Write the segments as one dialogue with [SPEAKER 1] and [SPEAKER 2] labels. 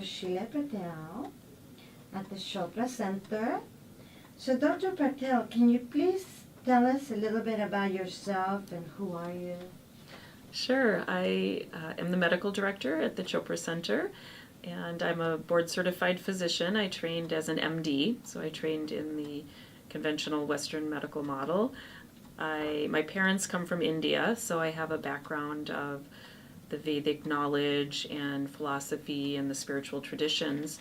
[SPEAKER 1] Sheila Patel at the Chopra Center. So Dr. Patel, can you please tell us a little bit about yourself and who are you?
[SPEAKER 2] Sure. I am the medical director at the Chopra Center, and I'm a board-certified physician. I trained as an MD, so I trained in the conventional Western medical model. My parents come from India, so I have a background of the Vedic knowledge and philosophy and the spiritual traditions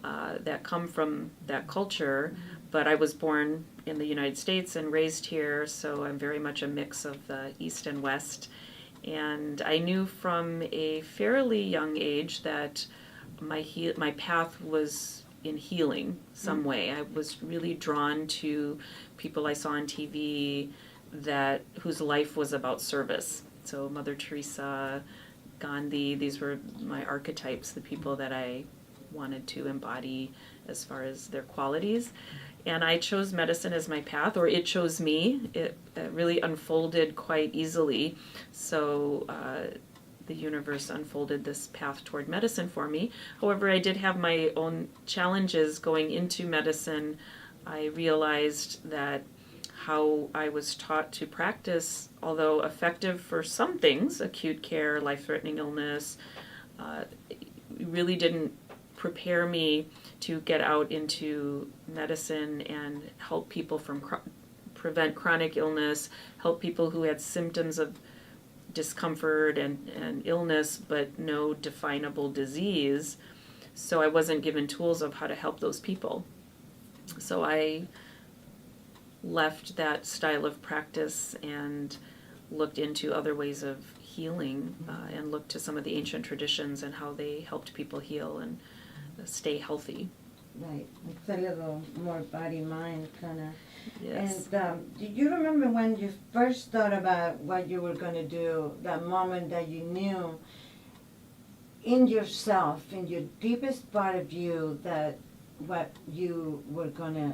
[SPEAKER 2] that come from that culture. But I was born in the United States and raised here, so I'm very much a mix of the East and West. And I knew from a fairly young age that my path was in healing some way. I was really drawn to people I saw on TV whose life was about service. So Mother Teresa, Gandhi, these were my archetypes, the people that I wanted to embody as far as their qualities. And I chose medicine as my path, or it chose me. It really unfolded quite easily. So the universe unfolded this path toward medicine for me. However, I did have my own challenges going into medicine. I realized that how I was taught to practice, although effective for some things, acute care, life-threatening illness, really didn't prepare me to get out into medicine and help people from prevent chronic illness, help people who had symptoms of discomfort and illness but no definable disease. So I wasn't given tools of how to help those people. So I left that style of practice and looked into other ways of healing and looked to some of the ancient traditions and how they helped people heal and stay healthy.
[SPEAKER 1] Right. It's a little more body-mind kind of.
[SPEAKER 2] Yes.
[SPEAKER 1] And do you remember when you first thought about what you were going to do, that moment that you knew in yourself, in your deepest part of you, that what you were going to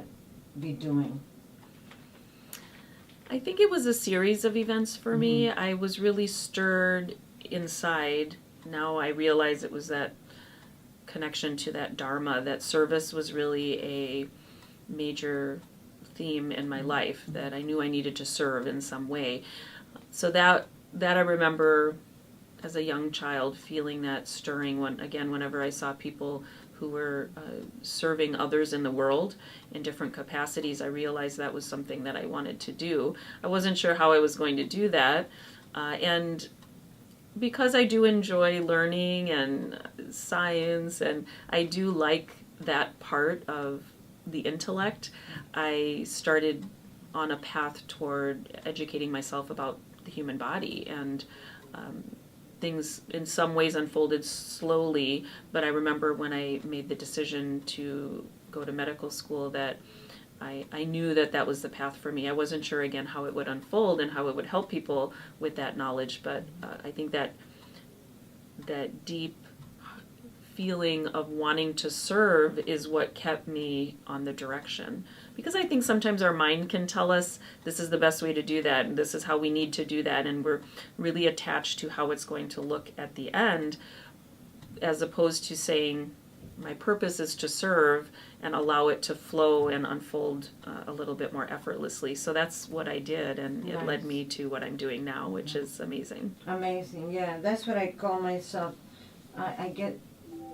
[SPEAKER 1] be doing?
[SPEAKER 2] I think it was a series of events for me. I was really stirred inside. Now I realize it was that connection to that Dharma, that service was really a major theme in my life, that I knew I needed to serve in some way. So that I remember as a young child feeling that stirring whenever I saw people who were serving others in the world in different capacities. I realized that was something that I wanted to do. I wasn't sure how I was going to do that. And because I do enjoy learning and science, and I do like that part of the intellect, I started on a path toward educating myself about the human body, and things in some ways unfolded slowly, but I remember when I made the decision to go to medical school that I knew that was the path for me. I wasn't sure, again, how it would unfold and how it would help people with that knowledge, but I think that deep feeling of wanting to serve is what kept me on the direction. Because I think sometimes our mind can tell us this is the best way to do that, and this is how we need to do that, and we're really attached to how it's going to look at the end, as opposed to saying, my purpose is to serve, and allow it to flow and unfold a little bit more effortlessly. So that's what I did, and it led me to what I'm doing now, which is amazing.
[SPEAKER 1] Amazing, yeah. That's what I call myself. I get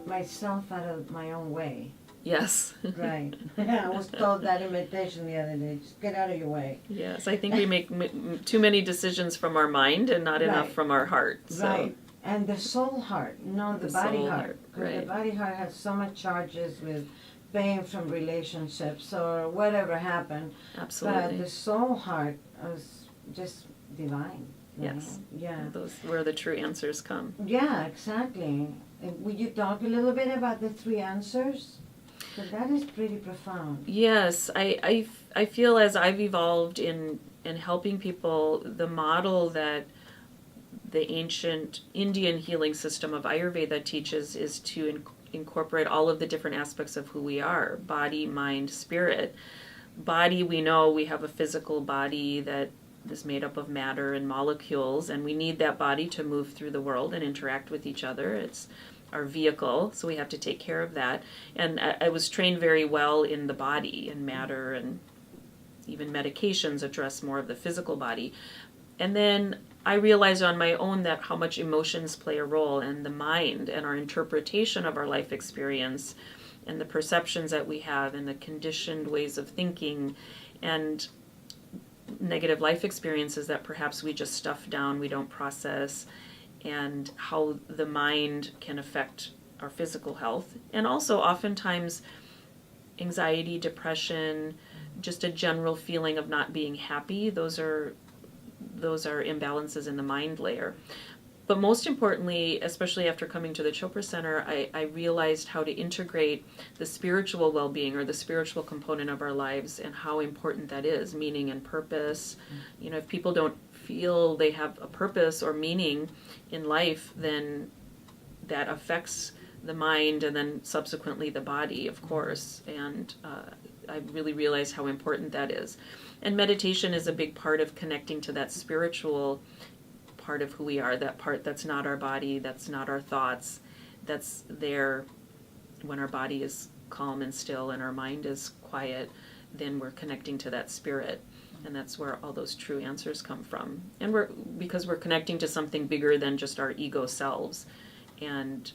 [SPEAKER 1] myself out of my own way.
[SPEAKER 2] Yes.
[SPEAKER 1] Right. I was told that in meditation the other day. Just get out of your way.
[SPEAKER 2] Yes, I think we make too many decisions from our mind and not enough from our heart. So.
[SPEAKER 1] Right. And the soul heart, not the body heart. Because the body heart has so much charges with pain from relationships or whatever happened.
[SPEAKER 2] Absolutely.
[SPEAKER 1] But the soul heart is just divine. Right?
[SPEAKER 2] Yes.
[SPEAKER 1] Yeah.
[SPEAKER 2] Those where the true answers come.
[SPEAKER 1] Yeah, exactly. Would you talk a little bit about the three answers? Because that is pretty profound.
[SPEAKER 2] Yes, I feel as I've evolved in helping people, the model that the ancient Indian healing system of Ayurveda teaches is to incorporate all of the different aspects of who we are: body, mind, spirit. Body, we know we have a physical body that is made up of matter and molecules, and we need that body to move through the world and interact with each other. It's our vehicle, so we have to take care of that. And I was trained very well in the body and matter, and even medications address more of the physical body. And then I realized on my own that how much emotions play a role, and the mind and our interpretation of our life experience and the perceptions that we have and the conditioned ways of thinking and negative life experiences that perhaps we just stuff down, we don't process, and how the mind can affect our physical health. And also oftentimes anxiety, depression, just a general feeling of not being happy, those are imbalances in the mind layer. But most importantly, especially after coming to the Chopra Center, I realized how to integrate the spiritual well-being, or the spiritual component of our lives, and how important that is, meaning and purpose. You know, if people don't feel they have a purpose or meaning in life, then that affects the mind and then subsequently the body, of course. And I really realized how important that is. And meditation is a big part of connecting to that spiritual part of who we are, that part that's not our body, that's not our thoughts, that's there when our body is calm and still and our mind is quiet. Then we're connecting to that spirit, and that's where all those true answers come from. And because we're connecting to something bigger than just our ego selves, and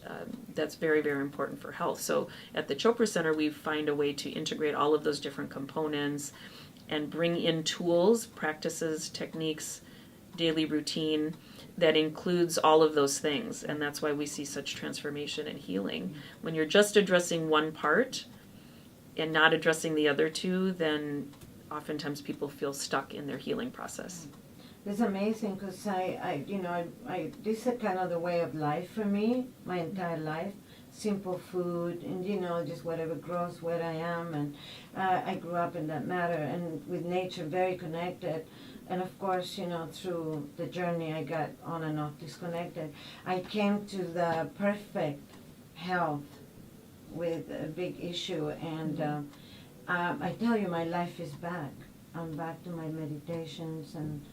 [SPEAKER 2] that's very, very important for health. So at the Chopra Center, we find a way to integrate all of those different components and bring in tools, practices, techniques, daily routine that includes all of those things. And that's why we see such transformation and healing. When you're just addressing one part and not addressing the other two, then oftentimes people feel stuck in their healing process.
[SPEAKER 1] It's amazing because I this is kind of the way of life for me, my entire life. Simple food, and just whatever grows where I am, and I grew up in that matter, and with nature, very connected. And of course, through the journey I got on and off disconnected. I came to the perfect health with a big issue, and I tell you, my life is back. I'm back to my meditations, and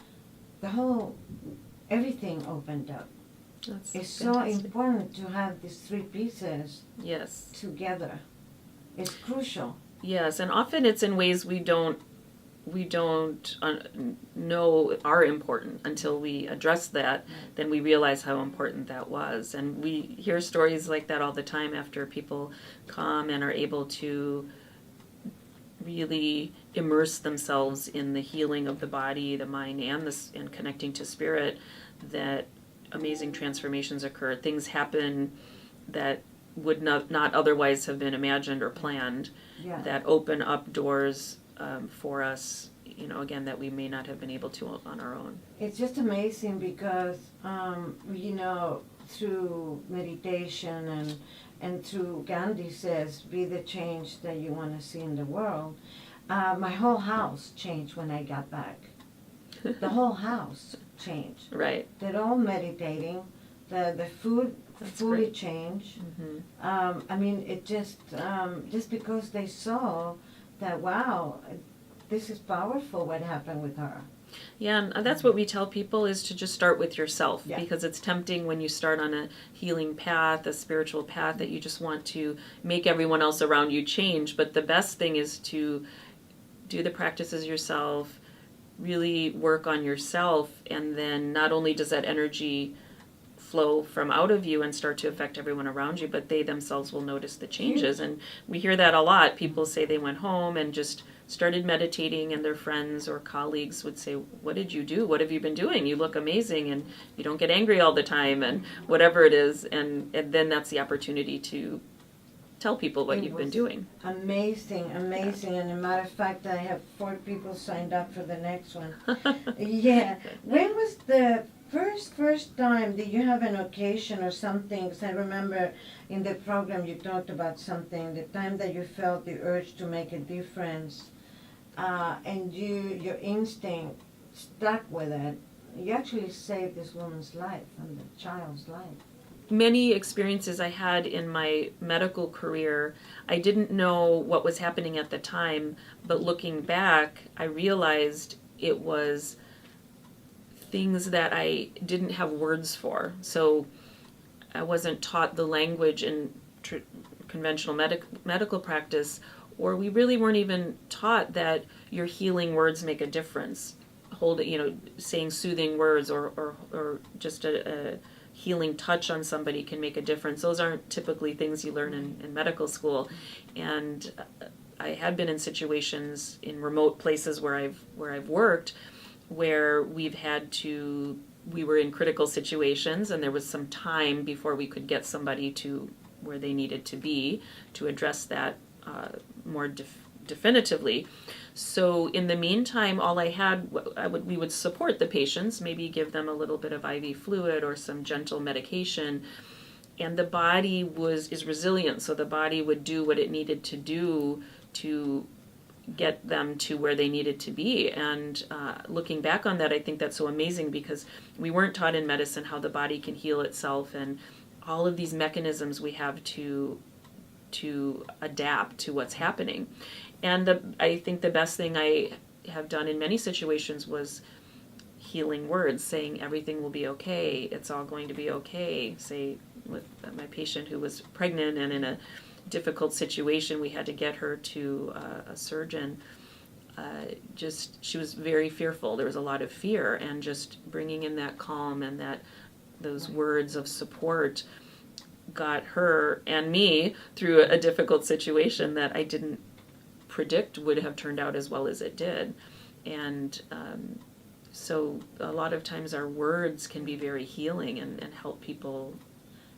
[SPEAKER 1] everything opened up. It's fantastic. So important to have these three pieces together. It's crucial.
[SPEAKER 2] Yes, and often it's in ways we don't know are important until we address that. Then we realize how important that was. And we hear stories like that all the time after people come and are able to really immerse themselves in the healing of the body, the mind, and connecting to spirit, that amazing transformations occur. Things happen that would not otherwise have been imagined or planned, that open up doors for us, again, that we may not have been able to on our own.
[SPEAKER 1] It's just amazing because, through meditation and through Gandhi says, be the change that you want to see in the world. My whole house changed when I got back. The whole house changed.
[SPEAKER 2] Right.
[SPEAKER 1] They're all meditating. The food fully changed. Mm-hmm. It just because they saw that, wow, this is powerful what happened with her.
[SPEAKER 2] Yeah, and that's what we tell people, is to just start with yourself, because it's tempting when you start on a healing path, a spiritual path, that you just want to make everyone else around you change. But the best thing is to do the practices yourself, really work on yourself, and then not only does that energy flow from out of you and start to affect everyone around you, but they themselves will notice the changes. And we hear that a lot. People say they went home and just started meditating, and their friends or colleagues would say, what did you do? What have you been doing? You look amazing, and you don't get angry all the time, and whatever it is. And then that's the opportunity to tell people what you've been doing.
[SPEAKER 1] Amazing. And as a matter of fact, I have 4 people signed up for the next one. Yeah. When was the first time, did you have an occasion or something? Because I remember in the program you talked about something, the time that you felt the urge to make a difference, and your instinct stuck with it. You actually saved this woman's life and the child's life.
[SPEAKER 2] Many experiences I had in my medical career, I didn't know what was happening at the time, but looking back, I realized it was things that I didn't have words for. So I wasn't taught the language in conventional medical practice, or we really weren't even taught that your healing words make a difference. Saying soothing words or just a healing touch on somebody can make a difference. Those aren't typically things you learn in medical school. And I had been in situations in remote places where I've worked where we were in critical situations, and there was some time before we could get somebody to where they needed to be to address that more definitively. So in the meantime, all I had, we would support the patients, maybe give them a little bit of IV fluid or some gentle medication, and the body is resilient, so the body would do what it needed to do to get them to where they needed to be. And looking back on that, I think that's so amazing, because we weren't taught in medicine how the body can heal itself and all of these mechanisms we have to adapt to what's happening. And I think the best thing I have done in many situations was healing words, saying everything will be okay, it's all going to be okay. Say with my patient who was pregnant and in a difficult situation, we had to get her to a surgeon. She was very fearful. There was a lot of fear, and just bringing in that calm and those words of support got her and me through a difficult situation that I didn't predict would have turned out as well as it did. And so a lot of times our words can be very healing and help people.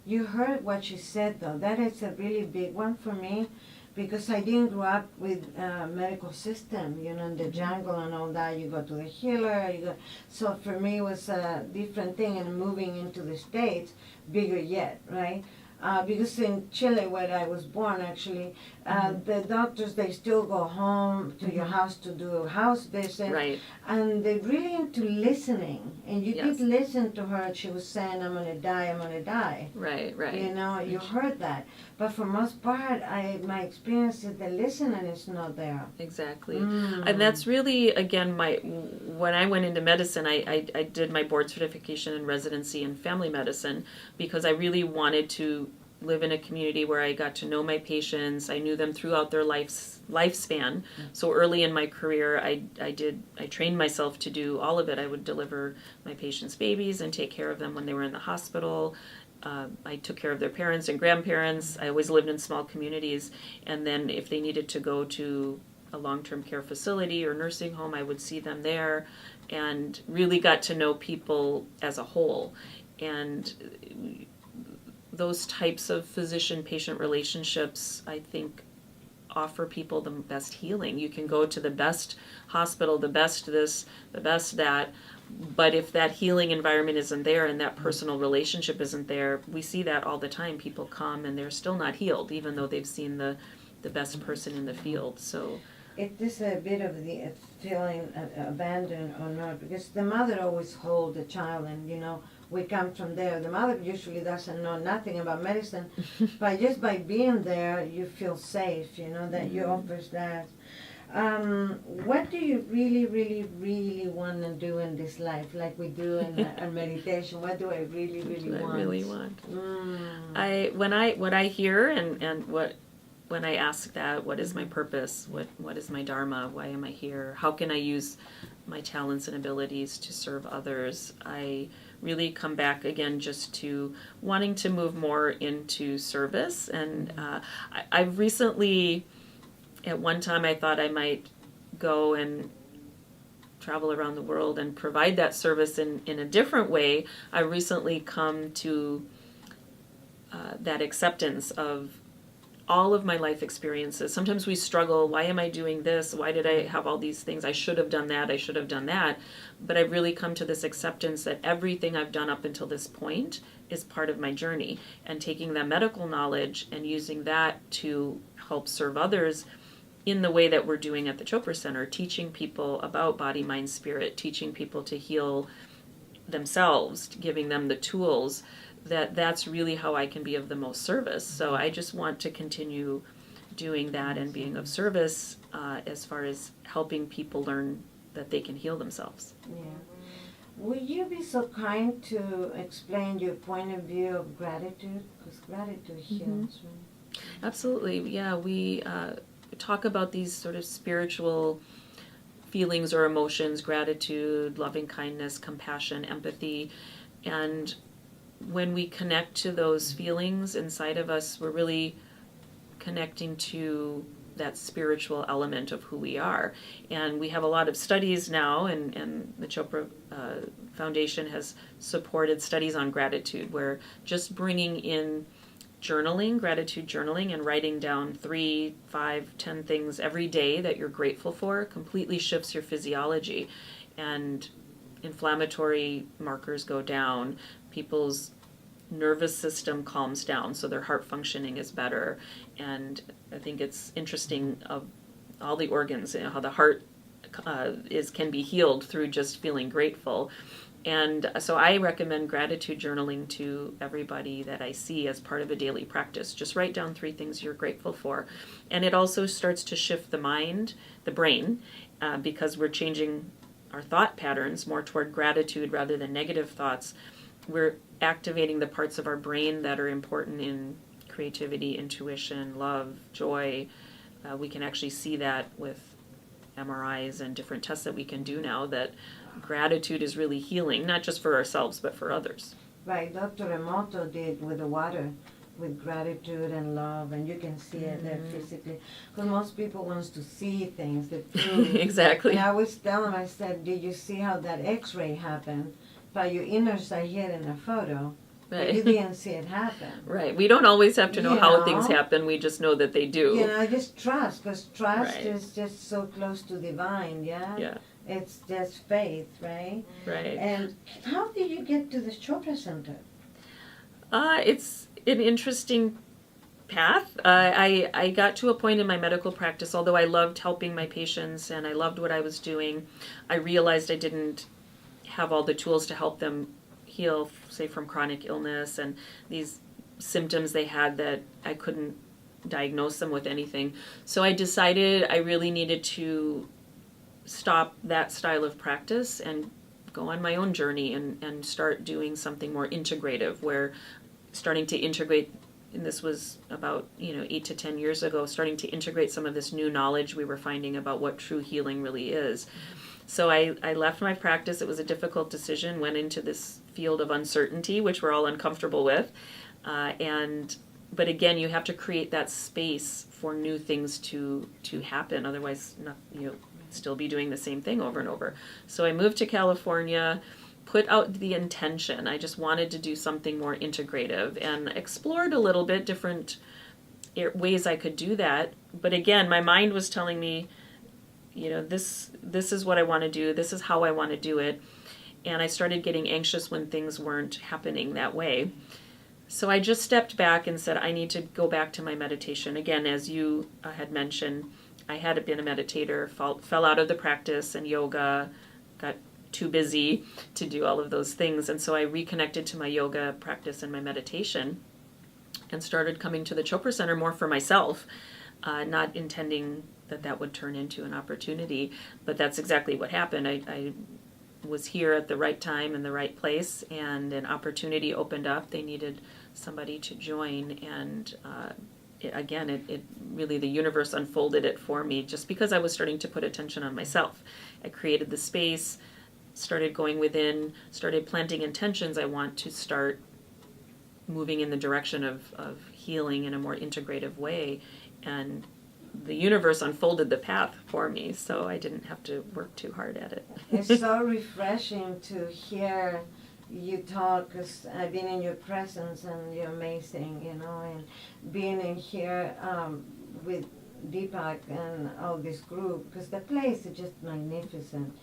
[SPEAKER 1] You heard what she said, though. That is a really big one for me, because I didn't grow up with a medical system, in the jungle and all that. You go to the healer. So for me, it was a different thing. And moving into the States, bigger yet, right? Because in Chile, where I was born, actually, the doctors, they still go home to your house to do a house visit.
[SPEAKER 2] Right.
[SPEAKER 1] And they're really into listening. And you
[SPEAKER 2] Yes.
[SPEAKER 1] did listen to her. She was saying, I'm going to die, I'm going to die.
[SPEAKER 2] Right.
[SPEAKER 1] You heard that. But for most part, my experience is the listening is not there.
[SPEAKER 2] Exactly. And that's really, again, when I went into medicine, I did my board certification and residency in family medicine, because I really wanted to live in a community where I got to know my patients. I knew them throughout their lifespan. So early in my career, I trained myself to do all of it. I would deliver my patients' babies and take care of them when they were in the hospital. I took care of their parents and grandparents. I always lived in small communities. And then if they needed to go to a long-term care facility or nursing home, I would see them there, and really got to know people as a whole. And those types of physician-patient relationships, I think, offer people the best healing. You can go to the best hospital, the best this, the best that, but if that healing environment isn't there and that personal relationship isn't there, we see that all the time. People come and they're still not healed, even though they've seen the best person in the field. So
[SPEAKER 1] it is a bit of the feeling abandoned or not, because the mother always holds the child, and we come from there. The mother usually doesn't know nothing about medicine, but just by being there, you feel safe, that you offers that. What do you really, really, really want to do in this life, like we do in our meditation? What do I really, really want?
[SPEAKER 2] I really want. What I hear and when I ask that, what is my purpose? What is my dharma? Why am I here? How can I use my talents and abilities to serve others? I really come back again just to wanting to move more into service. And I've recently, at one time, I thought I might go and travel around the world and provide that service in a different way. I recently come to that acceptance of all of my life experiences. Sometimes we struggle, why am I doing this? Why did I have all these things? I should have done that, I should have done that. But I've really come to this acceptance that everything I've done up until this point is part of my journey. And taking that medical knowledge and using that to help serve others in the way that we're doing at the Chopra Center, teaching people about body, mind, spirit, teaching people to heal themselves, giving them the tools, that's really how I can be of the most service. So I just want to continue doing that and being of service as far as helping people learn that they can heal themselves.
[SPEAKER 1] Yeah. Would you be so kind to explain your point of view of gratitude? Because gratitude heals, right?
[SPEAKER 2] Absolutely. Yeah, we talk about these sort of spiritual feelings or emotions: gratitude, loving kindness, compassion, empathy. And when we connect to those feelings inside of us, we're really connecting to that spiritual element of who we are. And we have a lot of studies now, and the Chopra Foundation has supported studies on gratitude, where just bringing in journaling, gratitude journaling, and writing down 3, 5, 10 things every day that you're grateful for completely shifts your physiology. And inflammatory markers go down. People's nervous system calms down, so their heart functioning is better. And I think it's interesting of all the organs, you know, how the heart can be healed through just feeling grateful. And so I recommend gratitude journaling to everybody that I see as part of a daily practice. Just write down 3 things you're grateful for. And it also starts to shift the mind, the brain, because we're changing our thought patterns more toward gratitude rather than negative thoughts. We're activating the parts of our brain that are important in creativity, intuition, love, joy. We can actually see that with MRIs and different tests that we can do now, that gratitude is really healing, not just for ourselves, but for others.
[SPEAKER 1] Right, Dr. Emoto did with the water, with gratitude and love, and you can see it there physically. Because most people wants to see things, the proof.
[SPEAKER 2] Exactly.
[SPEAKER 1] And I always tell them, I said, did you see how that x-ray happened? By your inner side here in a photo. But you didn't see it happen.
[SPEAKER 2] Right. We don't always have to know
[SPEAKER 1] You
[SPEAKER 2] how
[SPEAKER 1] know?
[SPEAKER 2] things happen. We just know that they do.
[SPEAKER 1] You know, just trust, because trust
[SPEAKER 2] Right.
[SPEAKER 1] is just so close to divine, yeah?
[SPEAKER 2] Yeah.
[SPEAKER 1] It's just faith, right?
[SPEAKER 2] Right.
[SPEAKER 1] And how did you get to the Chopra Center?
[SPEAKER 2] It's an interesting path. I got to a point in my medical practice, although I loved helping my patients and I loved what I was doing, I realized I didn't have all the tools to help them heal, say, from chronic illness and these symptoms they had that I couldn't diagnose them with anything. So I decided I really needed to stop that style of practice and go on my own journey and start doing something more integrative, where starting to integrate, and this was about 8 to 10 years ago, starting to integrate some of this new knowledge we were finding about what true healing really is. So I left my practice. It was a difficult decision, went into this field of uncertainty, which we're all uncomfortable with. But again, you have to create that space for new things to happen. Otherwise, you'll still be doing the same thing over and over. So I moved to California, put out the intention. I just wanted to do something more integrative and explored a little bit different ways I could do that. But again, my mind was telling me, this is what I want to do. This is how I want to do it. And I started getting anxious when things weren't happening that way. So I just stepped back and said, I need to go back to my meditation. Again, as you had mentioned, I had been a meditator, fell out of the practice and yoga, got too busy to do all of those things. And so I reconnected to my yoga practice and my meditation and started coming to the Chopra Center more for myself, not intending that would turn into an opportunity. But that's exactly what happened. I was here at the right time in the right place, and an opportunity opened up. They needed somebody to join, and it really, the universe unfolded it for me just because I was starting to put attention on myself. I created the space, started going within, started planting intentions. I want to start moving in the direction of healing in a more integrative way, and the universe unfolded the path for me, so I didn't have to work too hard at it.
[SPEAKER 1] It's so refreshing to hear you talk, because I've been in your presence and you're amazing, and being in here with Deepak and all this group, because the place is just magnificent.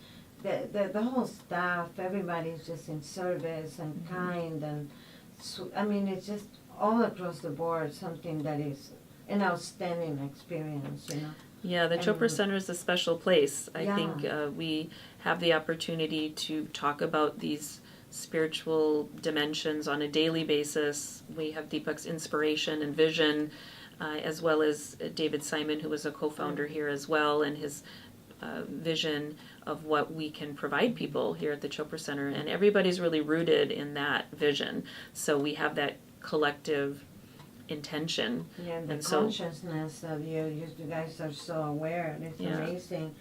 [SPEAKER 1] The whole staff, everybody's just in service and kind, and it's just all across the board something that is an outstanding experience,
[SPEAKER 2] Yeah, the Chopra Center is a special place. I think we have the opportunity to talk about these spiritual dimensions on a daily basis. We have Deepak's inspiration and vision, as well as David Simon, who was a co-founder here as well, and his vision of what we can provide people here at the Chopra Center, and everybody's really rooted in that vision. So we have that collective intention.
[SPEAKER 1] Yeah, the
[SPEAKER 2] and so,
[SPEAKER 1] consciousness of you guys are so aware. It's
[SPEAKER 2] Yeah.
[SPEAKER 1] amazing.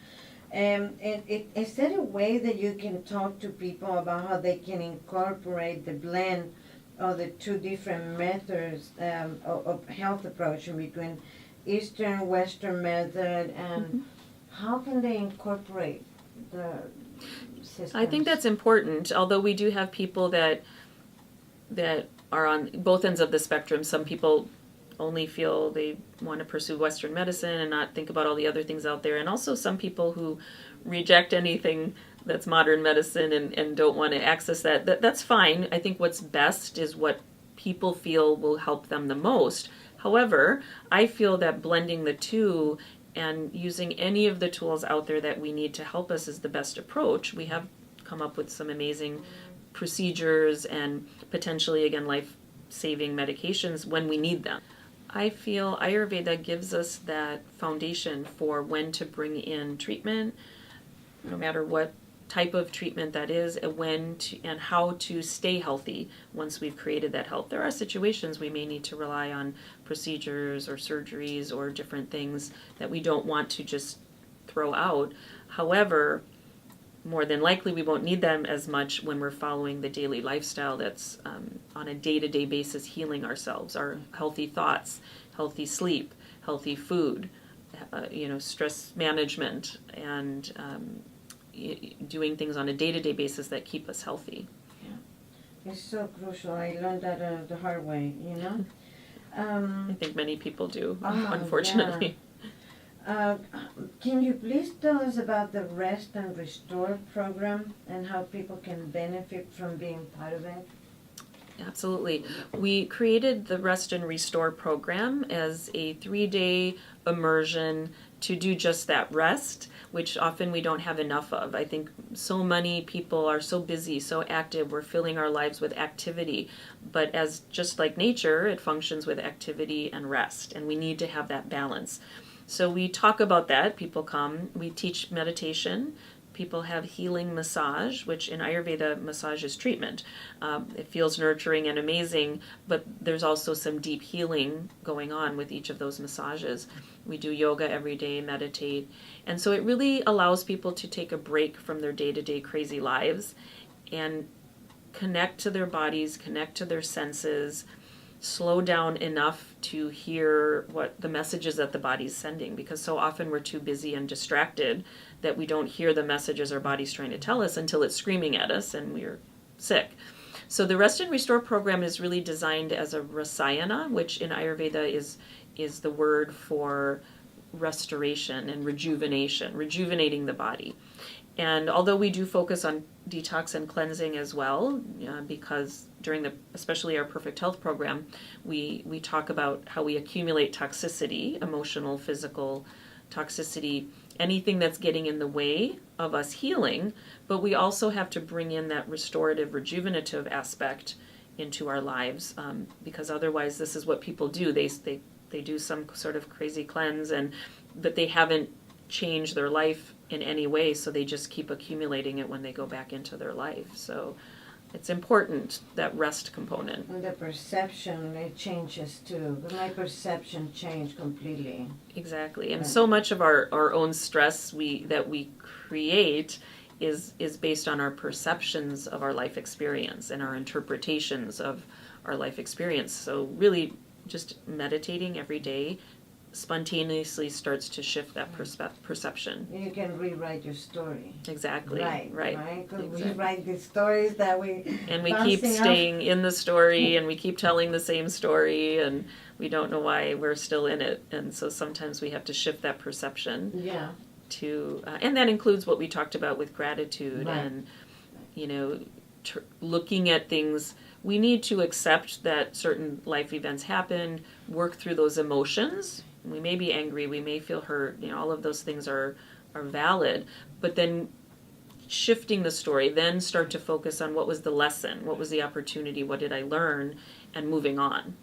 [SPEAKER 1] And is there a way that you can talk to people about how they can incorporate the blend of the two different methods of health approach in between Eastern, Western method, and how can they incorporate the systems?
[SPEAKER 2] I think that's important, although we do have people that are on both ends of the spectrum. Some people only feel they want to pursue Western medicine and not think about all the other things out there. And also some people who reject anything that's modern medicine and don't want to access that. That's fine. I think what's best is what people feel will help them the most. However, I feel that blending the two and using any of the tools out there that we need to help us is the best approach. We have come up with some amazing procedures and potentially, again, life-saving medications when we need them. I feel Ayurveda gives us that foundation for when to bring in treatment, no matter what type of treatment that is, and when to, and how to stay healthy once we've created that health. There are situations we may need to rely on procedures or surgeries or different things that we don't want to just throw out. However, more than likely we won't need them as much when we're following the daily lifestyle that's on a day-to-day basis healing ourselves, our healthy thoughts, healthy sleep, healthy food, stress management, and doing things on a day-to-day basis that keep us healthy.
[SPEAKER 1] Yeah. It's so crucial. I learned that the hard way,
[SPEAKER 2] I think many people do, unfortunately.
[SPEAKER 1] Yeah. Can you please tell us about the Rest and Restore program and how people can benefit from being part of it?
[SPEAKER 2] Absolutely. We created the Rest and Restore program as a 3-day immersion to do just that, rest, which often we don't have enough of. I think so many people are so busy, so active, we're filling our lives with activity, but as just like nature, it functions with activity and rest, and we need to have that balance. So we talk about that. People come. We teach meditation. People have healing massage, which in Ayurveda, massage is treatment. It feels nurturing and amazing, but there's also some deep healing going on with each of those massages. We do yoga every day, meditate. And so it really allows people to take a break from their day-to-day crazy lives and connect to their bodies, connect to their senses, slow down enough to hear what the messages that the body's sending, because so often we're too busy and distracted that we don't hear the messages our body's trying to tell us until it's screaming at us and we're sick. So the Rest and Restore program is really designed as a rasayana, which in Ayurveda is the word for restoration and rejuvenation, rejuvenating the body. And although we do focus on detox and cleansing as well, because during especially our Perfect Health program, we talk about how we accumulate toxicity, emotional, physical toxicity, anything that's getting in the way of us healing, but we also have to bring in that restorative, rejuvenative aspect into our lives, because otherwise this is what people do. They do some sort of crazy cleanse, but they haven't change their life in any way, so they just keep accumulating it when they go back into their life. So it's important, that rest component.
[SPEAKER 1] And the perception, it changes too. My perception changed completely.
[SPEAKER 2] Exactly. And so much of our own stress that we create is based on our perceptions of our life experience and our interpretations of our life experience. So really just meditating every day spontaneously starts to shift that perception.
[SPEAKER 1] You can rewrite your story.
[SPEAKER 2] Exactly. Right.
[SPEAKER 1] Because
[SPEAKER 2] exactly.
[SPEAKER 1] we write these stories that we
[SPEAKER 2] keep staying in the story, and we keep telling the same story, and we don't know why we're still in it. And so sometimes we have to shift that perception.
[SPEAKER 1] Yeah.
[SPEAKER 2] To and that includes what we talked about with gratitude,
[SPEAKER 1] right.
[SPEAKER 2] And looking at things. We need to accept that certain life events happen, work through those emotions. We may be angry, we may feel hurt, all of those things are valid, but then shifting the story, then start to focus on what was the lesson, what was the opportunity, what did I learn, and moving on.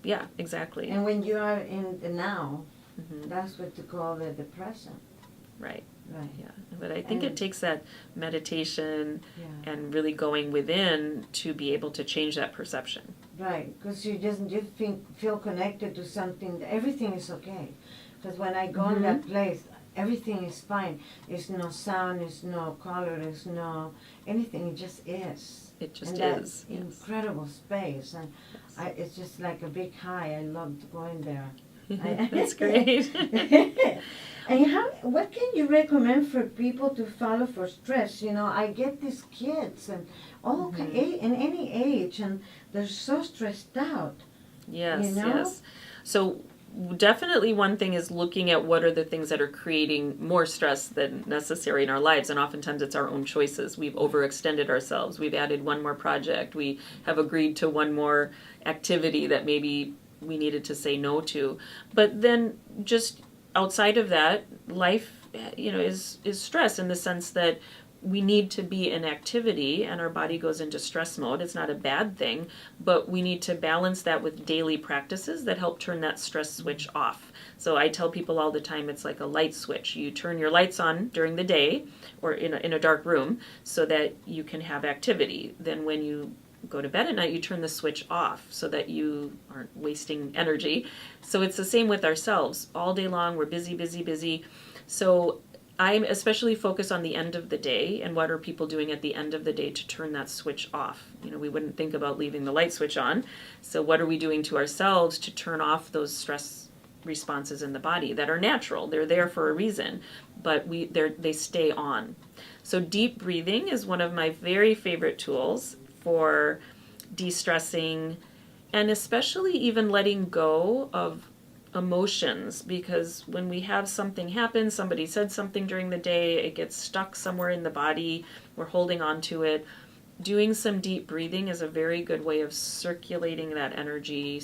[SPEAKER 2] Yeah, exactly.
[SPEAKER 1] And when you are in the now, that's what you call the present.
[SPEAKER 2] Right.
[SPEAKER 1] Right.
[SPEAKER 2] Yeah. But I think it takes that meditation
[SPEAKER 1] Yeah.
[SPEAKER 2] and really going within to be able to change that perception.
[SPEAKER 1] Right, because you feel connected to something. Everything is okay. Because when I go in that place, everything is fine. There's no sound, there's no color, there's no anything. It just is.
[SPEAKER 2] It just
[SPEAKER 1] and that
[SPEAKER 2] is. Yes.
[SPEAKER 1] incredible space, and
[SPEAKER 2] Yes.
[SPEAKER 1] it's just like a big high. I loved going there.
[SPEAKER 2] That's great.
[SPEAKER 1] And what can you recommend for people to follow for stress? You know, I get these kids and in any age, and they're so stressed out.
[SPEAKER 2] Yes,
[SPEAKER 1] You know?
[SPEAKER 2] yes. So definitely one thing is looking at what are the things that are creating more stress than necessary in our lives, and oftentimes it's our own choices. We've overextended ourselves. We've added one more project. We have agreed to one more activity that maybe we needed to say no to. But then just outside of that, life, is stress in the sense that we need to be in activity and our body goes into stress mode. It's not a bad thing, but we need to balance that with daily practices that help turn that stress switch off. So I tell people all the time, it's like a light switch. You turn your lights on during the day or in a dark room so that you can have activity. Then when you go to bed at night, you turn the switch off so that you aren't wasting energy. So it's the same with ourselves. All day long, we're busy, busy, busy. So I'm especially focused on the end of the day and what are people doing at the end of the day to turn that switch off. We wouldn't think about leaving the light switch on. So what are we doing to ourselves to turn off those stress responses in the body that are natural? They're there for a reason, but they stay on. So deep breathing is one of my very favorite tools for de-stressing and especially even letting go of emotions, because when we have something happen, somebody said something during the day, it gets stuck somewhere in the body, we're holding on to it. Doing some deep breathing is a very good way of circulating that energy,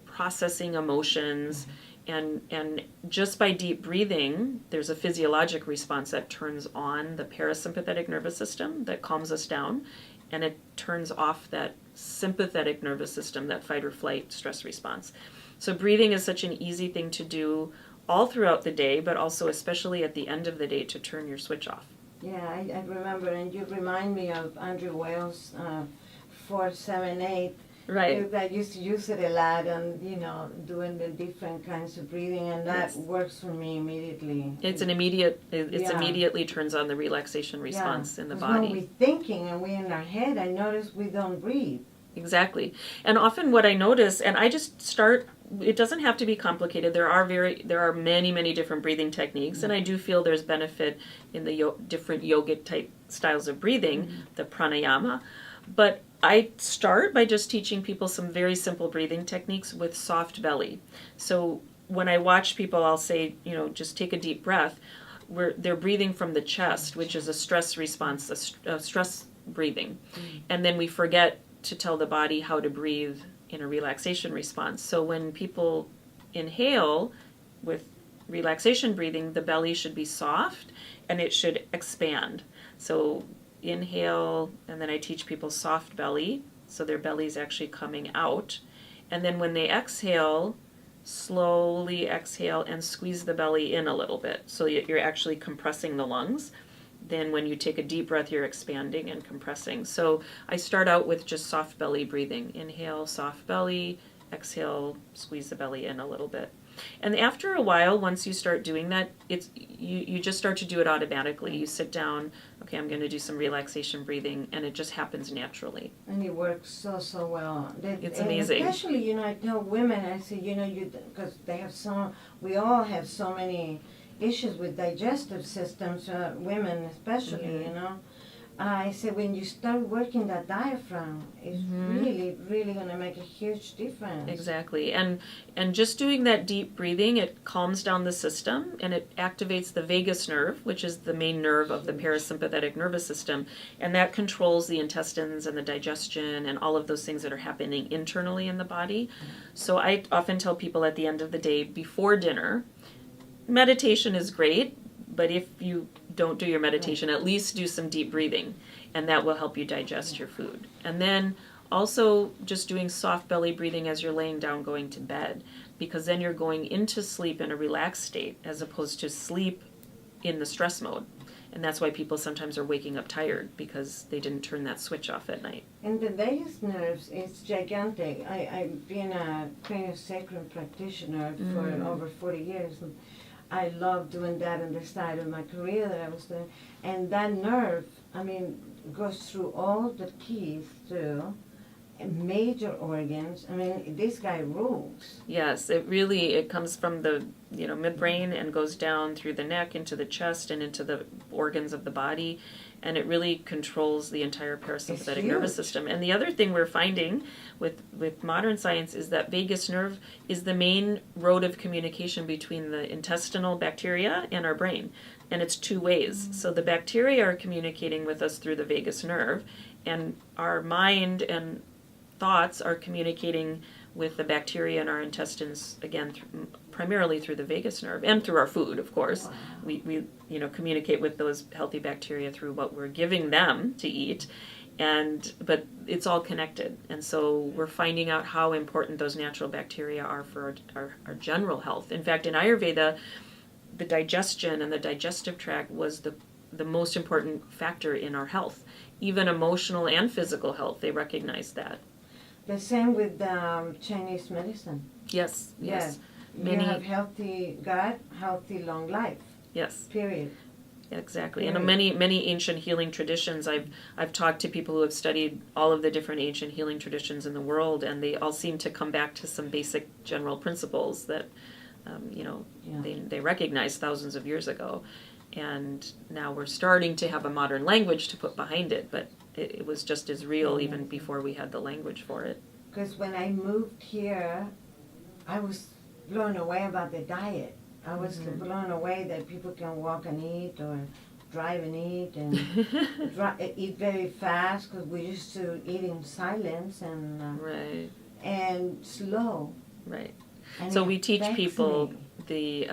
[SPEAKER 2] processing emotions, and just by deep breathing, there's a physiologic response that turns on the parasympathetic nervous system that calms us down, and it turns off that sympathetic nervous system, that fight or flight stress response. So breathing is such an easy thing to do all throughout the day, but also especially at the end of the day to turn your switch off.
[SPEAKER 1] Yeah, I remember, and you remind me of Andrew Wales, 478.
[SPEAKER 2] Right.
[SPEAKER 1] I used to use it a lot, and doing the different kinds of breathing, and that works for me immediately.
[SPEAKER 2] It's immediately turns on the relaxation response in the body.
[SPEAKER 1] When we're thinking and we're in our head, I notice we don't breathe.
[SPEAKER 2] Exactly. And often what I notice, and I just start, it doesn't have to be complicated. There are many, many different breathing techniques, and I do feel there's benefit in the different yogic type styles of breathing, the pranayama. But I start by just teaching people some very simple breathing techniques with soft belly. So when I watch people, I'll say, just take a deep breath. They're breathing from the chest, which is a stress response, a stress breathing. And then we forget to tell the body how to breathe in a relaxation response. So when people inhale with relaxation breathing, the belly should be soft and it should expand. So inhale, and then I teach people soft belly, so their belly's actually coming out. And then when they exhale, slowly exhale and squeeze the belly in a little bit, so you're actually compressing the lungs. Then when you take a deep breath, you're expanding and compressing. So I start out with just soft belly breathing. Inhale, soft belly, exhale, squeeze the belly in a little bit. And after a while, once you start doing that, you just start to do it automatically. You sit down, okay, I'm going to do some relaxation breathing, and it just happens naturally.
[SPEAKER 1] And it works so well.
[SPEAKER 2] It's amazing.
[SPEAKER 1] Especially, I tell women, I say, because we all have so many issues with digestive systems, women especially, I say when you start working that diaphragm, it's really, really going to make a huge difference.
[SPEAKER 2] Exactly. And just doing that deep breathing, it calms down the system and it activates the vagus nerve, which is the main nerve of the parasympathetic nervous system. And that controls the intestines and the digestion and all of those things that are happening internally in the body. So I often tell people at the end of the day, before dinner, meditation is great, but if you don't do your meditation, at least do some deep breathing, and that will help you digest your food. And then also just doing soft belly breathing as you're laying down going to bed, because then you're going into sleep in a relaxed state as opposed to sleep in the stress mode. And that's why people sometimes are waking up tired, because they didn't turn that switch off at night.
[SPEAKER 1] And the vagus nerves, it's gigantic. I've been a craniosacral practitioner for over 40 years. And I love doing that in the side of my career that I was doing. And that nerve, I mean, goes through all the teeth, through major organs. I mean, this guy rules.
[SPEAKER 2] Yes, it comes from the midbrain and goes down through the neck into the chest and into the organs of the body, and it really controls the entire parasympathetic nervous system. And the other thing we're finding with modern science is that vagus nerve is the main road of communication between the intestinal bacteria and our brain, and it's two ways. So the bacteria are communicating with us through the vagus nerve, and our mind and thoughts are communicating with the bacteria in our intestines, again, primarily through the vagus nerve and through our food, of course. Wow. We communicate with those healthy bacteria through what we're giving them to eat, but it's all connected. And so we're finding out how important those natural bacteria are for our general health. In fact, in Ayurveda, the digestion and the digestive tract was the most important factor in our health. Even emotional and physical health, they recognize that.
[SPEAKER 1] The same with Chinese medicine.
[SPEAKER 2] Yes.
[SPEAKER 1] You have healthy gut, healthy long life.
[SPEAKER 2] Yes.
[SPEAKER 1] Period.
[SPEAKER 2] Exactly. And many ancient healing traditions, I've talked to people who have studied all of the different ancient healing traditions in the world, and they all seem to come back to some basic general principles that they recognized thousands of years ago. And now we're starting to have a modern language to put behind it, but it was just as real even before we had the language for it.
[SPEAKER 1] Because when I moved here, I was blown away about the diet. I was blown away that people can walk and eat, or drive and eat, and eat very fast, because we used to eat in silence and slow.
[SPEAKER 2] Right.
[SPEAKER 1] And
[SPEAKER 2] so we teach people the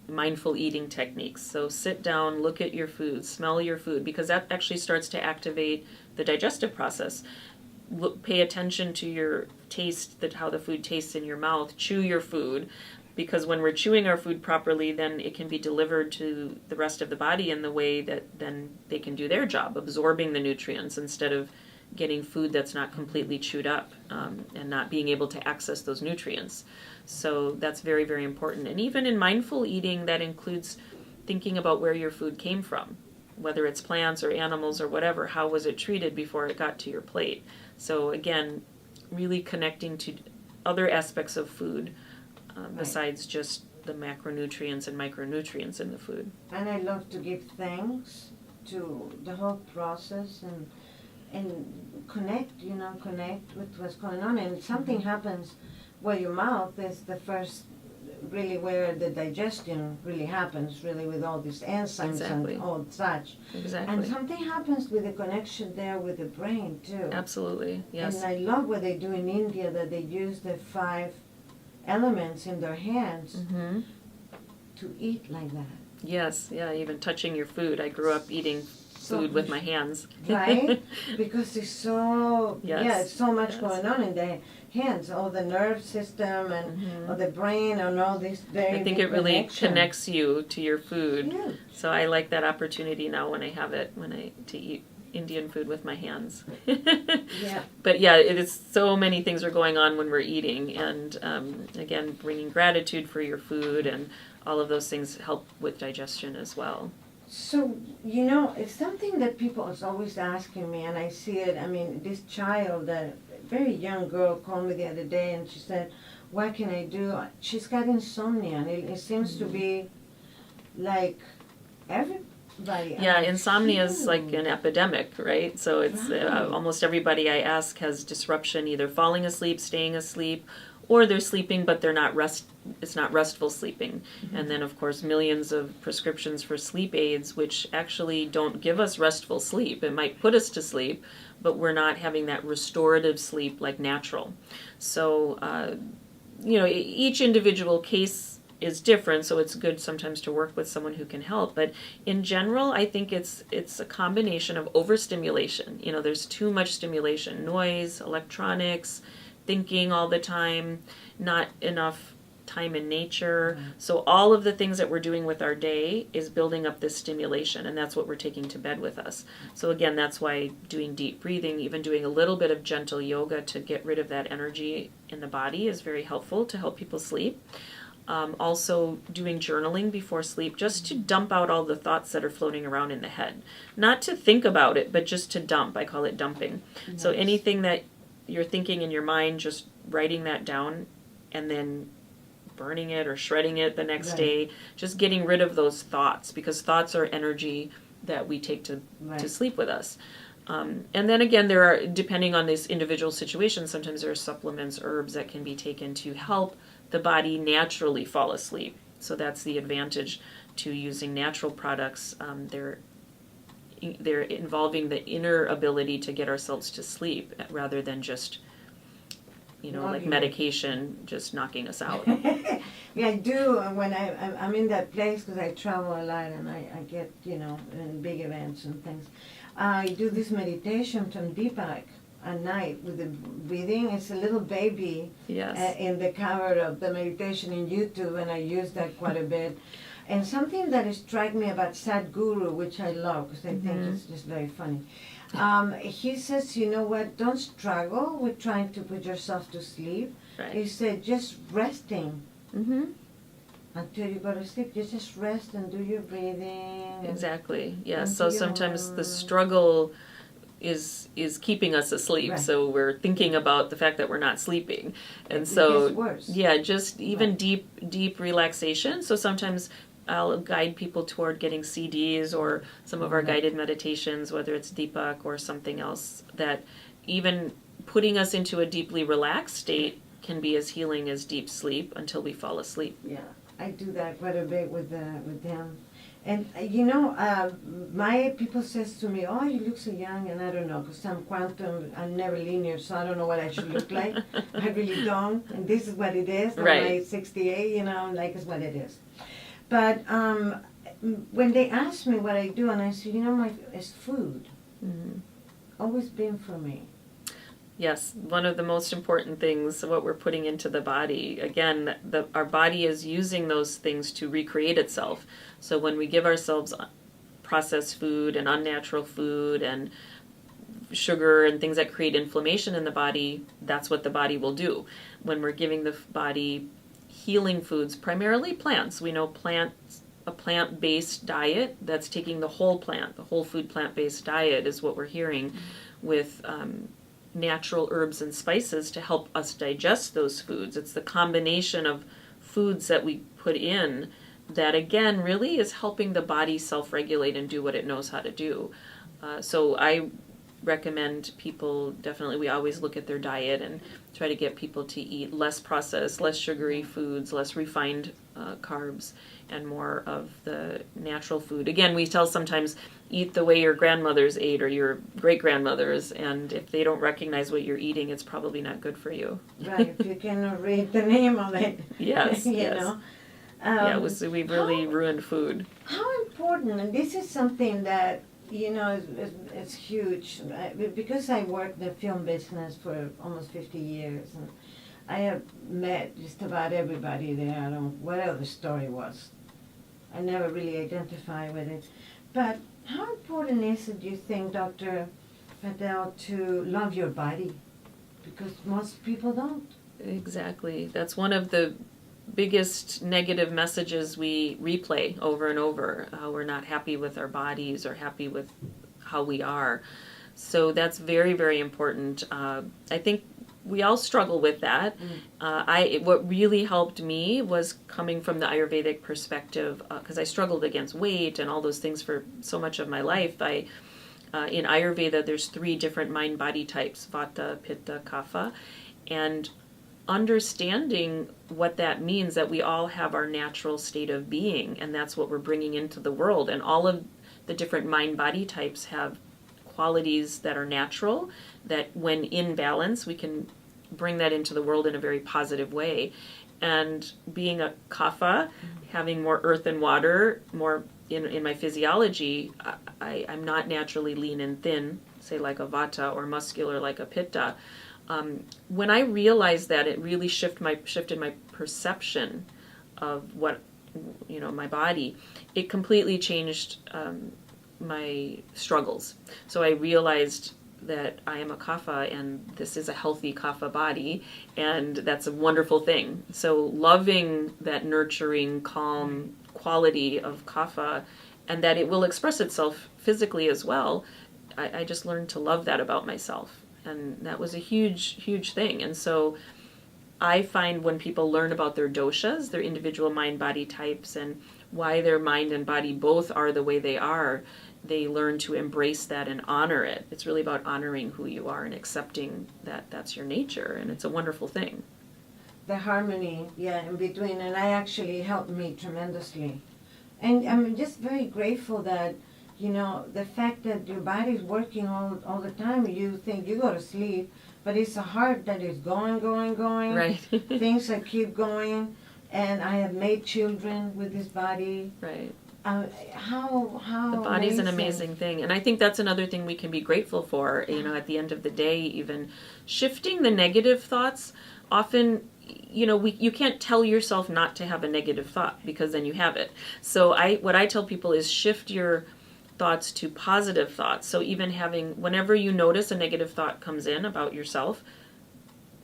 [SPEAKER 2] mindful eating techniques. So sit down, look at your food, smell your food, because that actually starts to activate the digestive process. Pay attention to your taste, how the food tastes in your mouth. Chew your food, because when we're chewing our food properly, then it can be delivered to the rest of the body in the way that then they can do their job, absorbing the nutrients instead of getting food that's not completely chewed up and not being able to access those nutrients. So that's very, very important. And even in mindful eating, that includes thinking about where your food came from, whether it's plants or animals or whatever. How was it treated before it got to your plate? So again, really connecting to other aspects of food besides just the macronutrients and micronutrients in the food.
[SPEAKER 1] And I love to give thanks to the whole process and connect with what's going on. And something happens where your mouth is the first, really where the digestion really happens, really, with all these enzymes and all such.
[SPEAKER 2] Exactly.
[SPEAKER 1] And something happens with the connection there with the brain, too.
[SPEAKER 2] Absolutely, yes.
[SPEAKER 1] And I love what they do in India, that they use the 5 elements in their hands to eat like that.
[SPEAKER 2] Yes, yeah, even touching your food. I grew up eating food with my hands.
[SPEAKER 1] Right? Because it's so, it's so much going on in the hands, all the nerve system and all the brain and all this very
[SPEAKER 2] I think it really
[SPEAKER 1] connection.
[SPEAKER 2] Connects you to your food.
[SPEAKER 1] Yeah.
[SPEAKER 2] So I like that opportunity now when I have it, to eat Indian food with my hands. But it is, so many things are going on when we're eating, and again, bringing gratitude for your food and all of those things help with digestion as well.
[SPEAKER 1] So, it's something that people is always asking me, and I see it. I mean, this child, a very young girl, called me the other day, and she said, what can I do? She's got insomnia, and it seems to be like everybody.
[SPEAKER 2] Yeah, insomnia is like an epidemic, right? So it's almost everybody I ask has disruption, either falling asleep, staying asleep, or they're sleeping but they're not it's not restful sleeping. And then of course millions of prescriptions for sleep aids, which actually don't give us restful sleep. It might put us to sleep, but we're not having that restorative sleep like natural. So each individual case is different, so it's good sometimes to work with someone who can help. But in general, I think it's a combination of overstimulation. There's too much stimulation, noise, electronics, thinking all the time, not enough time in nature. So all of the things that we're doing with our day is building up this stimulation, and that's what we're taking to bed with us. So again, that's why doing deep breathing, even doing a little bit of gentle yoga to get rid of that energy in the body is very helpful to help people sleep. Also doing journaling before sleep, just to dump out all the thoughts that are floating around in the head. Not to think about it, but just to dump. I call it dumping. Nice. So anything that you're thinking in your mind, just writing that down and then burning it or shredding it the next day, just getting rid of those thoughts, because thoughts are energy that we take to sleep with us. And then again, there are, depending on this individual situation, sometimes there are supplements, herbs that can be taken to help the body naturally fall asleep. So that's the advantage to using natural products. They're involving the inner ability to get ourselves to sleep rather than just, like medication just knocking us out.
[SPEAKER 1] Yeah, I do. When I'm in that place, because I travel a lot and I get, in big events and things. I do this meditation from Deepak at night with the breathing. It's a little baby in the cover of the meditation in YouTube, and I use that quite a bit. And something that struck me about Sadhguru, which I love because I think it's just very funny. He says, you know what, don't struggle with trying to put yourself to sleep. Right. He said, just resting until you go to sleep. You just rest and do your breathing.
[SPEAKER 2] Exactly, yeah. So sometimes the struggle is keeping us asleep, so we're thinking about the fact that we're not sleeping, and so
[SPEAKER 1] gets worse.
[SPEAKER 2] Yeah, just even deep relaxation. So sometimes I'll guide people toward getting CDs or some of our guided meditations, whether it's Deepak or something else, that even putting us into a deeply relaxed state can be as healing as deep sleep until we fall asleep. Yeah,
[SPEAKER 1] I do that quite a bit with them. And, my people says to me, oh, you look so young, and I don't know, because I'm quantum, I'm never linear, so I don't know what I should look like. I really don't, and this is what it is. I'm like 68, like it's what it is. But when they ask me what I do, and I say, it's food. Always been for me.
[SPEAKER 2] Yes, one of the most important things, what we're putting into the body. Again, our body is using those things to recreate itself. So when we give ourselves processed food and unnatural food and sugar and things that create inflammation in the body, that's what the body will do. When we're giving the body healing foods, primarily plants, we know a plant-based diet that's taking the whole plant, the whole food plant-based diet is what we're hearing with natural herbs and spices to help us digest those foods. It's the combination of foods that we put in that, again, really is helping the body self-regulate and do what it knows how to do. So I recommend people, definitely, we always look at their diet and try to get people to eat less processed, less sugary foods, less refined carbs, and more of the natural food. Again, we tell sometimes, eat the way your grandmothers ate or your great-grandmothers, and if they don't recognize what you're eating, it's probably not good for you.
[SPEAKER 1] Right, if you cannot read the name of it.
[SPEAKER 2] Yes,
[SPEAKER 1] know.
[SPEAKER 2] We've really ruined food.
[SPEAKER 1] How important, and this is something that, it's huge, because I worked in the film business for almost 50 years, and I have met just about everybody there, whatever the story was. I never really identified with it. But how important is it, do you think, Dr. Patel, to love your body? Because most people don't.
[SPEAKER 2] Exactly. That's one of the biggest negative messages we replay over and over. We're not happy with our bodies or happy with how we are. So that's very, very important. I think we all struggle with that. What really helped me was coming from the Ayurvedic perspective, because I struggled against weight and all those things for so much of my life. In Ayurveda, there's 3 different mind-body types, Vata, Pitta, Kapha, and understanding what that means, that we all have our natural state of being, and that's what we're bringing into the world. And all of the different mind-body types have qualities that are natural, that when in balance, we can bring that into the world in a very positive way. And being a kapha, having more earth and water, more in my physiology, I'm not naturally lean and thin, say like a vata, or muscular like a pitta. When I realized that, it really shifted my perception of what, my body. It completely changed my struggles. So I realized that I am a kapha, and this is a healthy kapha body, and that's a wonderful thing. So loving that nurturing, calm quality of kapha, and that it will express itself physically as well, I just learned to love that about myself. And that was a huge, huge thing. And so I find when people learn about their doshas, their individual mind-body types, and why their mind and body both are the way they are, they learn to embrace that and honor it. It's really about honoring who you are and accepting that that's your nature, and it's a wonderful thing.
[SPEAKER 1] The harmony, in between, and I actually helped me tremendously. And I'm just very grateful that, the fact that your body's working all the time, you think you go to sleep, but it's a heart that is going.
[SPEAKER 2] Right.
[SPEAKER 1] Things that keep going, and I have made children with this body.
[SPEAKER 2] Right.
[SPEAKER 1] How
[SPEAKER 2] the body's an amazing thing, and I think that's another thing we can be grateful for. At the end of the day, even shifting the negative thoughts. Often, you can't tell yourself not to have a negative thought, because then you have it. So what I tell people is shift your thoughts to positive thoughts. So even whenever you notice a negative thought comes in about yourself,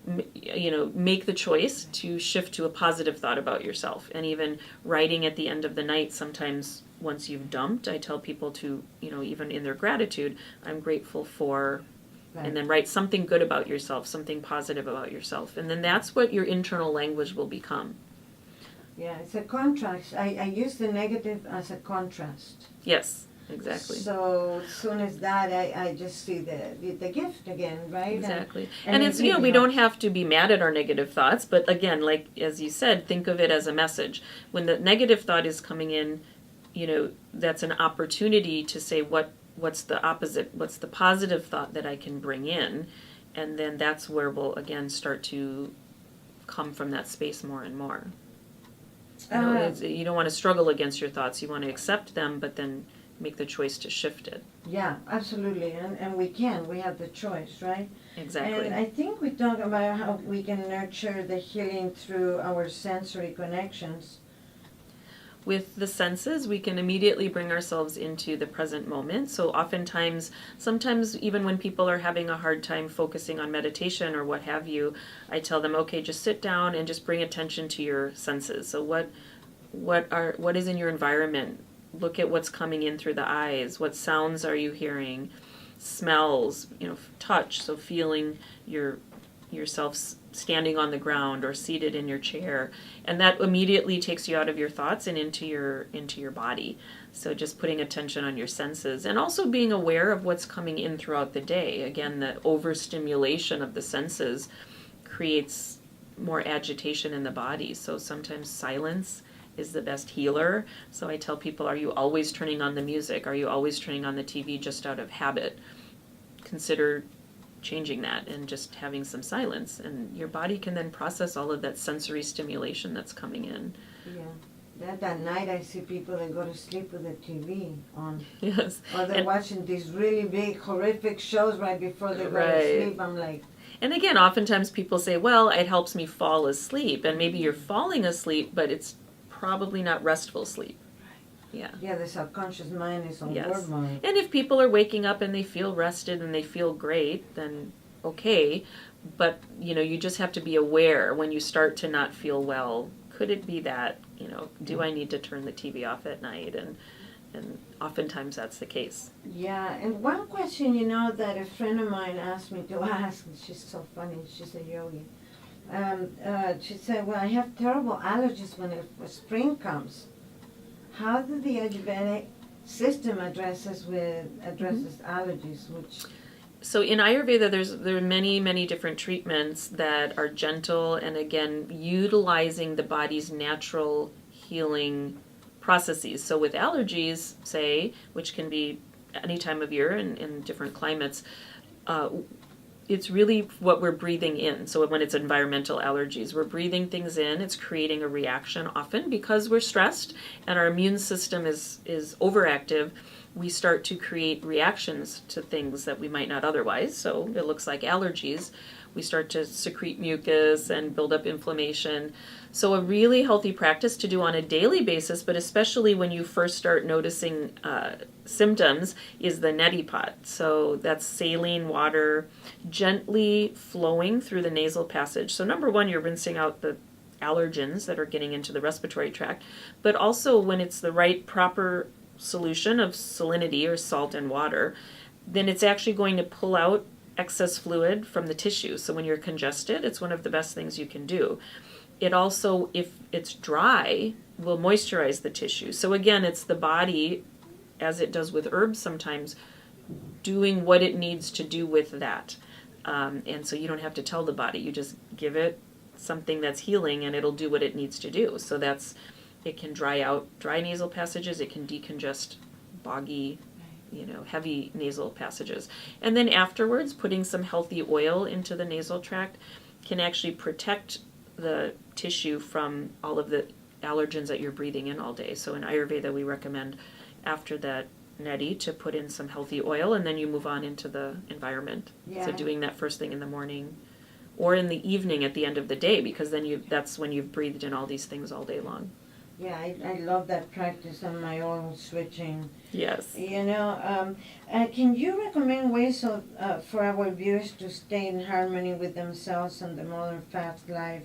[SPEAKER 2] make the choice to shift to a positive thought about yourself. And even writing at the end of the night, sometimes once you've dumped, I tell people to, even in their gratitude, I'm grateful for, right. And then write something good about yourself, something positive about yourself. And then that's what your internal language will become.
[SPEAKER 1] Yeah, it's a contrast. I use the negative as a contrast.
[SPEAKER 2] Yes. Exactly.
[SPEAKER 1] So as soon as that, I just see the gift again, right?
[SPEAKER 2] Exactly. And it's, we don't have to be mad at our negative thoughts, but again, like as you said, think of it as a message. When the negative thought is coming in, that's an opportunity to say what's the opposite, what's the positive thought that I can bring in, and then that's where we'll again start to come from that space more and more. You don't want to struggle against your thoughts. You want to accept them, but then make the choice to shift it.
[SPEAKER 1] Yeah, absolutely. And we have the choice, right?
[SPEAKER 2] Exactly.
[SPEAKER 1] And I think we talk about how we can nurture the healing through our sensory connections.
[SPEAKER 2] With the senses, we can immediately bring ourselves into the present moment. So sometimes even when people are having a hard time focusing on meditation or what have you, I tell them, okay, just sit down and just bring attention to your senses. So what is in your environment? Look at what's coming in through the eyes. What sounds are you hearing? Smells, touch. So feeling yourself standing on the ground or seated in your chair, and that immediately takes you out of your thoughts and into your body. So just putting attention on your senses, and also being aware of what's coming in throughout the day. Again, the overstimulation of the senses creates more agitation in the body. So sometimes silence is the best healer. So I tell people, are you always turning on the music? Are you always turning on the TV just out of habit? Consider changing that and just having some silence, and your body can then process all of that sensory stimulation that's coming in.
[SPEAKER 1] Yeah. That night I see people that go to sleep with the TV on.
[SPEAKER 2] Yes.
[SPEAKER 1] Or they're watching these really big, horrific shows right before they go to sleep. I'm like...
[SPEAKER 2] And again, oftentimes people say, well, it helps me fall asleep. And maybe you're falling asleep, but it's probably not restful sleep. Yeah.
[SPEAKER 1] Yeah, the subconscious mind is on board mode.
[SPEAKER 2] And if people are waking up and they feel rested and they feel great, then okay. But, you just have to be aware when you start to not feel well. Could it be that, do I need to turn the TV off at night? And oftentimes that's the case. Yeah,
[SPEAKER 1] and one question, that a friend of mine asked me to ask, she's so funny, she's a yogi. She said, well, I have terrible allergies when spring comes. How do the Ayurvedic system addresses allergies?
[SPEAKER 2] So in Ayurveda, there are many, many different treatments that are gentle and, again, utilizing the body's natural healing processes. So with allergies, say, which can be any time of year in different climates, it's really what we're breathing in. So when it's environmental allergies, we're breathing things in. It's creating a reaction often because we're stressed and our immune system is overactive. We start to create reactions to things that we might not otherwise. So it looks like allergies. we start to secrete mucus and build up inflammation. So a really healthy practice to do on a daily basis, but especially when you first start noticing symptoms, is the neti pot. So that's saline water gently flowing through the nasal passage. So number one, you're rinsing out the allergens that are getting into the respiratory tract, but also when it's the right proper solution of salinity or salt and water, then it's actually going to pull out excess fluid from the tissue. So when you're congested, it's one of the best things you can do. It also, if it's dry, will moisturize the tissue. So again, it's the body, as it does with herbs sometimes, doing what it needs to do with that. And so you don't have to tell the body. You just give it something that's healing and it'll do what it needs to do. So it can dry out dry nasal passages. It can decongest boggy, heavy nasal passages. And then afterwards, putting some healthy oil into the nasal tract can actually protect the tissue from all of the allergens that you're breathing in all day. So in Ayurveda, we recommend after that neti to put in some healthy oil, and then you move on into the environment. Yeah. So doing that first thing in the morning or in the evening at the end of the day, because then that's when you've breathed in all these things all day long.
[SPEAKER 1] Yeah, I love that practice on my own switching.
[SPEAKER 2] Yes.
[SPEAKER 1] Can you recommend ways for our viewers to stay in harmony with themselves and the modern fast life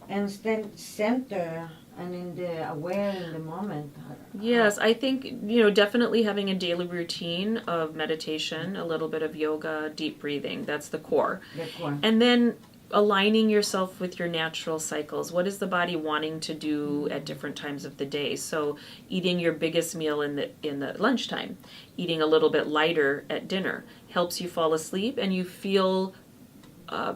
[SPEAKER 1] and stay centered and aware in the moment?
[SPEAKER 2] Yes, I think, definitely having a daily routine of meditation, a little bit of yoga, deep breathing, that's the core.
[SPEAKER 1] The core.
[SPEAKER 2] And then aligning yourself with your natural cycles. What is the body wanting to do at different times of the day? So eating your biggest meal in the lunchtime, eating a little bit lighter at dinner helps you fall asleep and you feel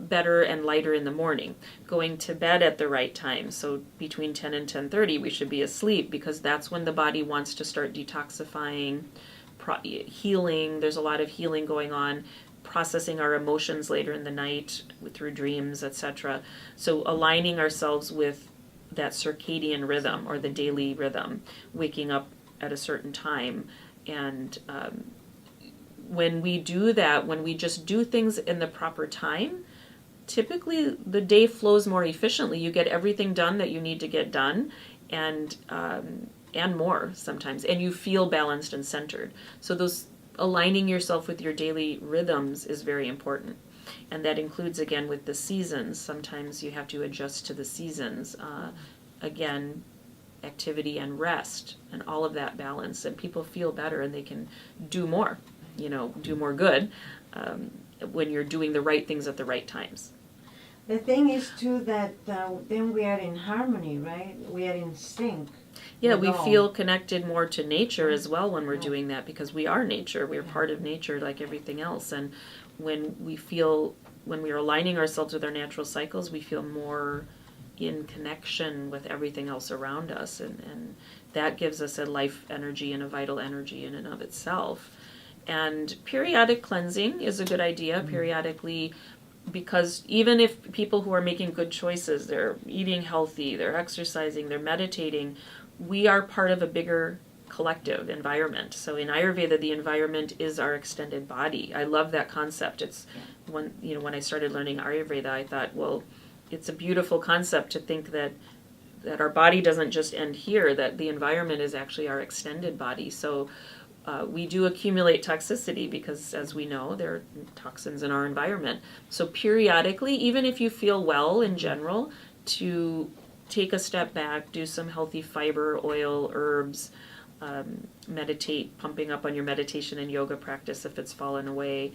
[SPEAKER 2] better and lighter in the morning. Going to bed at the right time, so between 10 and 10:30 we should be asleep, because that's when the body wants to start detoxifying, healing. There's a lot of healing going on, processing our emotions later in the night through dreams, etc. So aligning ourselves with that circadian rhythm or the daily rhythm, waking up at a certain time. And when we do that, when we just do things in the proper time, typically the day flows more efficiently. You get everything done that you need to get done, and more sometimes, and you feel balanced and centered. So those aligning yourself with your daily rhythms is very important. And that includes, again, with the seasons. Sometimes you have to adjust to the seasons. Again, activity and rest and all of that balance. And people feel better and they can do more, do more good when you're doing the right things at the right times.
[SPEAKER 1] The thing is, too, that then we are in harmony, right? We are in sync.
[SPEAKER 2] Yeah, we feel connected more to nature as well when we're doing that, because we are nature. We're part of nature like everything else. And when we are aligning ourselves with our natural cycles, we feel more in connection with everything else around us. And that gives us a life energy and a vital energy in and of itself. And periodic cleansing is a good idea, periodically, because even if people who are making good choices, they're eating healthy, they're exercising, they're meditating, we are part of a bigger collective environment. So in Ayurveda, the environment is our extended body. I love that concept. It's when I started learning Ayurveda, I thought, well, it's a beautiful concept to think that our body doesn't just end here, that the environment is actually our extended body. So we do accumulate toxicity because, as we know, there are toxins in our environment. So periodically, even if you feel well in general, to take a step back, do some healthy fiber, oil, herbs, meditate, pumping up on your meditation and yoga practice if it's fallen away,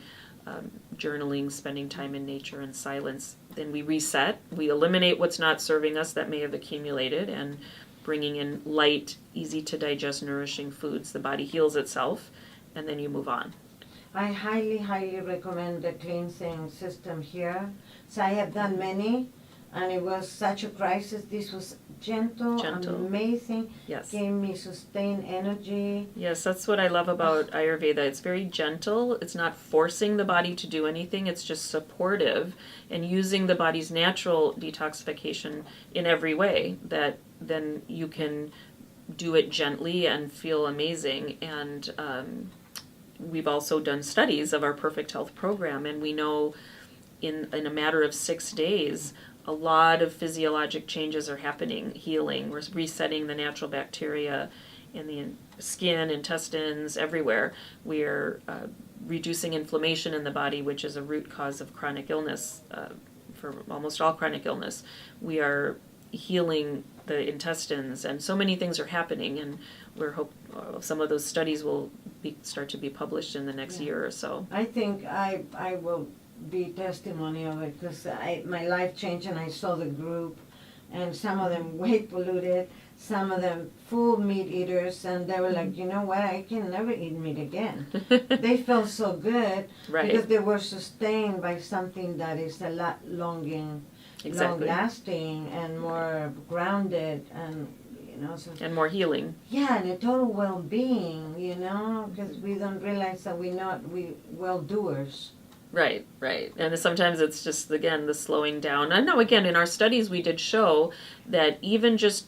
[SPEAKER 2] journaling, spending time in nature and silence. Then we reset, we eliminate what's not serving us that may have accumulated, and bringing in light, easy to digest, nourishing foods. The body heals itself, and then you move on.
[SPEAKER 1] I highly, highly recommend the cleansing system here. So I have done many, and it was such a crisis. This was gentle. Amazing.
[SPEAKER 2] Yes.
[SPEAKER 1] Gave me sustained energy.
[SPEAKER 2] Yes, that's what I love about Ayurveda. It's very gentle. It's not forcing the body to do anything. It's just supportive and using the body's natural detoxification in every way, that then you can do it gently and feel amazing. And we've also done studies of our Perfect Health program, and we know in a matter of 6 days, a lot of physiologic changes are happening, healing. We're resetting the natural bacteria in the skin, intestines, everywhere. We're reducing inflammation in the body, which is a root cause of chronic illness, for almost all chronic illness. We are healing the intestines, and so many things are happening, and we're some of those studies will start to be published in the next year or so.
[SPEAKER 1] I think I will be testimony of it, because my life changed, and I saw the group, and some of them weight polluted, some of them full meat eaters, and they were like, you know what, I can never eat meat again. They felt so good,
[SPEAKER 2] Right.
[SPEAKER 1] because they were sustained by something that is a lot
[SPEAKER 2] Exactly.
[SPEAKER 1] long-lasting and more grounded, and so,
[SPEAKER 2] And more healing.
[SPEAKER 1] yeah, and a total well-being, because we don't realize that we well-doers.
[SPEAKER 2] Right. And sometimes it's just, again, the slowing down. I know, again, in our studies we did show that even just,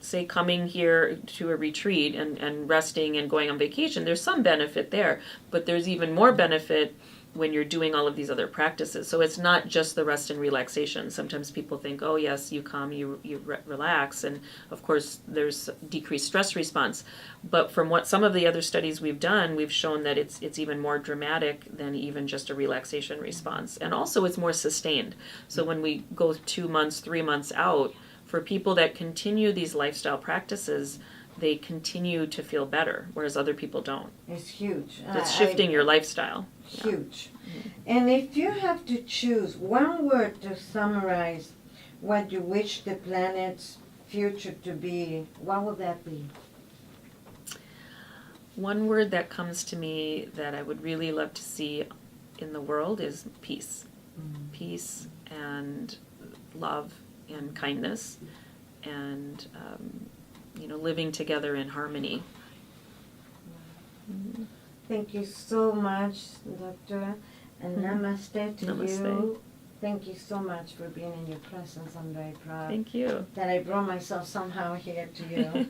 [SPEAKER 2] say, coming here to a retreat and resting and going on vacation, there's some benefit there. But there's even more benefit when you're doing all of these other practices. So it's not just the rest and relaxation. Sometimes people think, oh yes, you come, you relax, and of course there's decreased stress response. But from what some of the other studies we've done, we've shown that it's even more dramatic than even just a relaxation response. And also it's more sustained. So when we go 2 months, 3 months out, for people that continue these lifestyle practices, they continue to feel better, whereas other people don't.
[SPEAKER 1] It's huge.
[SPEAKER 2] It's shifting your lifestyle.
[SPEAKER 1] Huge. Yeah. And if you have to choose one word to summarize what you wish the planet's future to be, what would that be?
[SPEAKER 2] One word that comes to me that I would really love to see in the world is peace. Mm. Peace and love and kindness, and living together in harmony.
[SPEAKER 1] Mm-hmm. Thank you so much, Doctor, and namaste to you. Thank you so much for being in your presence. I'm very proud.
[SPEAKER 2] Thank you.
[SPEAKER 1] That I brought myself somehow here to you.